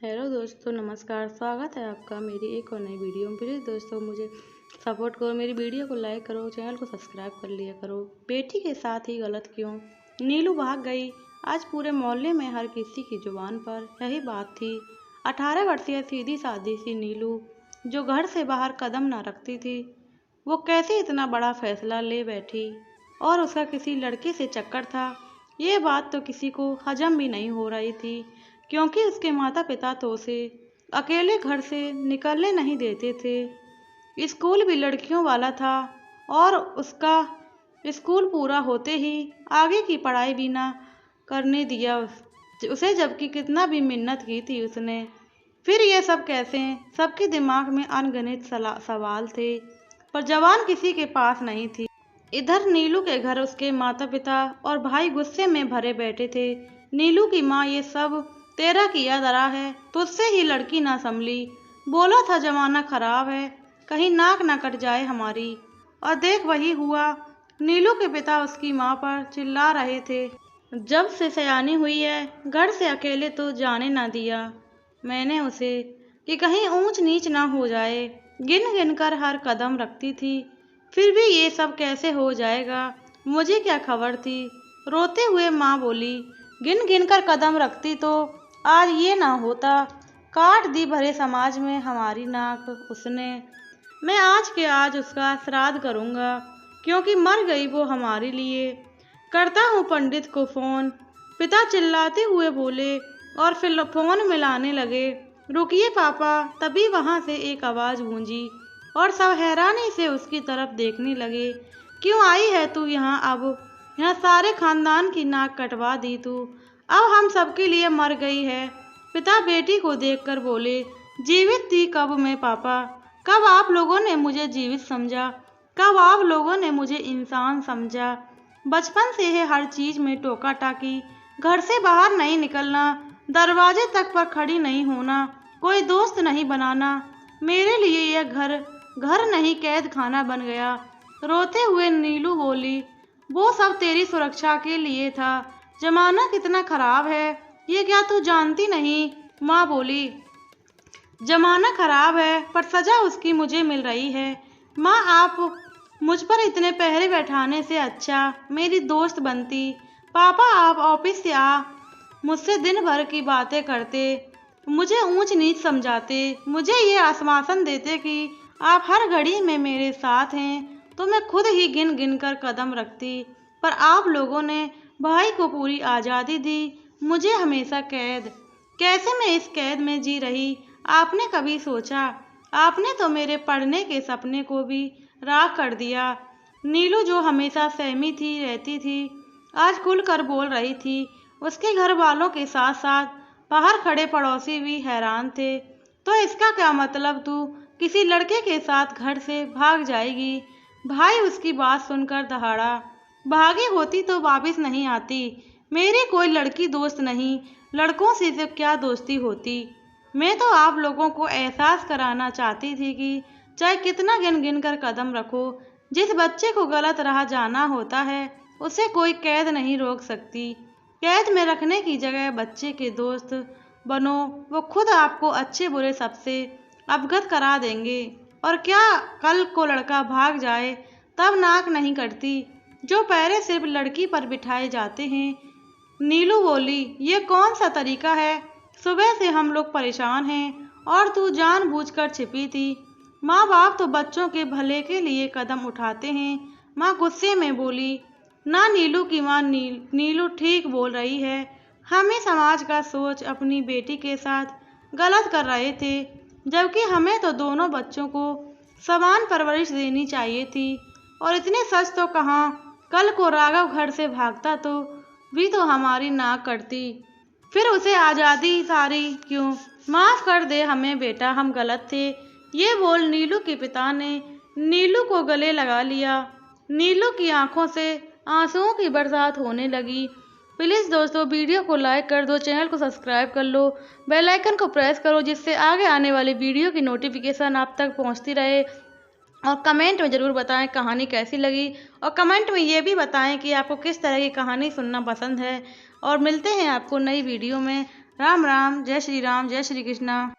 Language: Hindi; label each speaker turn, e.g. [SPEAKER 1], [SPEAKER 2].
[SPEAKER 1] हेलो दोस्तों, नमस्कार। स्वागत है आपका मेरी एक और नई वीडियो में। प्लीज़ दोस्तों मुझे सपोर्ट करो, मेरी वीडियो को लाइक करो, चैनल को सब्सक्राइब कर लिया करो। बेटी के साथ ही गलत क्यों? नीलू भाग गई। आज पूरे मोहल्ले में हर किसी की जुबान पर यही बात थी। 18 वर्षीय सीधी सादी सी नीलू, जो घर से बाहर कदम न रखती थी, वो कैसे इतना बड़ा फैसला ले बैठी। और उसका किसी लड़के से चक्कर था, ये बात तो किसी को हजम भी नहीं हो रही थी, क्योंकि उसके माता पिता तो उसे अकेले घर से निकलने नहीं देते थे। स्कूल भी लड़कियों वाला था और उसका स्कूल पूरा होते ही आगे की पढ़ाई भी ना करने दिया उसे, जबकि कितना भी मिन्नत की थी उसने। फिर ये सब कैसे? सबके दिमाग में अनगिनत सवाल थे, पर जवान किसी के पास नहीं थी। इधर नीलू के घर उसके माता पिता और भाई गुस्से में भरे बैठे थे। नीलू की माँ, ये सब तेरा किया धरा है, तुझसे ही लड़की ना संभली। बोला था जमाना खराब है, कहीं नाक ना कट जाए हमारी। और देख वही हुआ। नीलू के पिता उसकी माँ पर चिल्ला रहे थे। जब से सयानी हुई है, घर से अकेले तो जाने ना दिया मैंने उसे, कि कहीं ऊंच नीच ना हो जाए। गिन गिन कर हर कदम रखती थी। फिर भी ये सब कैसे हो जाएगा, मुझे क्या खबर थी। रोते हुए माँ बोली, गिन गिन कर कदम रखती तो आज ये ना होता। काट दी भरे समाज में हमारी नाक उसने। मैं आज के आज उसका श्राद्ध करूँगा, क्योंकि मर गई वो हमारे लिए। करता हूँ पंडित को फ़ोन। पिता चिल्लाते हुए बोले और फिर फ़ोन मिलाने लगे। रुकिए पापा। तभी वहाँ से एक आवाज़ गूंजी और सब हैरानी से उसकी तरफ देखने लगे। क्यों आई है तू यहाँ अब? यहाँ सारे खानदान की नाक कटवा दी तू, अब हम सबके लिए मर गई है। पिता बेटी को देखकर बोले, जीवित थी कब मैं पापा? कब आप लोगों ने मुझे जीवित समझा? कब आप लोगों ने मुझे इंसान समझा? बचपन से है हर चीज में टोका टाकी, घर से बाहर नहीं निकलना, दरवाजे तक पर खड़ी नहीं होना, कोई दोस्त नहीं बनाना। मेरे लिए यह घर नहीं कैद खाना बन गया। रोते हुए नीलू बोली, वो सब तेरी सुरक्षा के लिए था। जमाना कितना खराब है, ये क्या तू जानती नहीं? माँ बोली, जमाना खराब है पर सजा उसकी मुझे मिल रही है। माँ, आप मुझ पर इतने पहरे बैठाने से अच्छा मेरी दोस्त बनती। पापा, आप ऑफिस से आ मुझसे दिन भर की बातें करते, मुझे ऊंच नीच समझाते, मुझे ये आश्वासन देते कि आप हर घड़ी में मेरे साथ हैं, तो मैं खुद ही गिन गिन कर कदम रखती। पर आप लोगों ने भाई को पूरी आज़ादी दी, मुझे हमेशा कैद। कैसे मैं इस कैद में जी रही, आपने कभी सोचा? आपने तो मेरे पढ़ने के सपने को भी राख कर दिया। नीलू, जो हमेशा सहमी थी रहती थी, आज खुलकर बोल रही थी। उसके घर वालों के साथ साथ बाहर खड़े पड़ोसी भी हैरान थे। तो इसका क्या मतलब, तू किसी लड़के के साथ घर से भाग जाएगी? भाई उसकी बात सुनकर दहाड़ा। भागी होती तो वापस नहीं आती। मेरी कोई लड़की दोस्त नहीं, लड़कों से तो क्या दोस्ती होती। मैं तो आप लोगों को एहसास कराना चाहती थी कि चाहे कितना गिन गिन कर कदम रखो, जिस बच्चे को गलत राह जाना होता है उसे कोई कैद नहीं रोक सकती। कैद में रखने की जगह बच्चे के दोस्त बनो, वो खुद आपको अच्छे बुरे सबसे अवगत करा देंगे। और क्या कल को लड़का भाग जाए तब नाक नहीं कटती, जो पैरे सिर्फ लड़की पर बिठाए जाते हैं। नीलू बोली, ये कौन सा तरीका है? सुबह से हम लोग परेशान हैं और तू जानबूझकर छिपी थी। माँ बाप तो बच्चों के भले के लिए कदम उठाते हैं। माँ गुस्से में बोली, ना नीलू की माँ, नीलू ठीक बोल रही है। हम ही समाज का सोच अपनी बेटी के साथ गलत कर रहे थे, जबकि हमें तो दोनों बच्चों को समान परवरिश देनी चाहिए थी। और इतने सच तो कहाँ, कल को राघव घर से भागता तो भी तो हमारी नाक कटती। फिर उसे आज़ादी सारी क्यों? माफ़ कर दे हमें बेटा, हम गलत थे। ये बोल नीलू के पिता ने नीलू को गले लगा लिया। नीलू की आंखों से आंसुओं की बरसात होने लगी। प्लीज़ दोस्तों, वीडियो को लाइक कर दो, चैनल को सब्सक्राइब कर लो, बेल आइकन को प्रेस करो, जिससे आगे आने वाली वीडियो की नोटिफिकेशन आप तक पहुंचती रहे। और कमेंट में ज़रूर बताएं कहानी कैसी लगी, और कमेंट में ये भी बताएं कि आपको किस तरह की कहानी सुनना पसंद है। और मिलते हैं आपको नई वीडियो में। राम राम, जय श्री राम, जय श्री कृष्णा।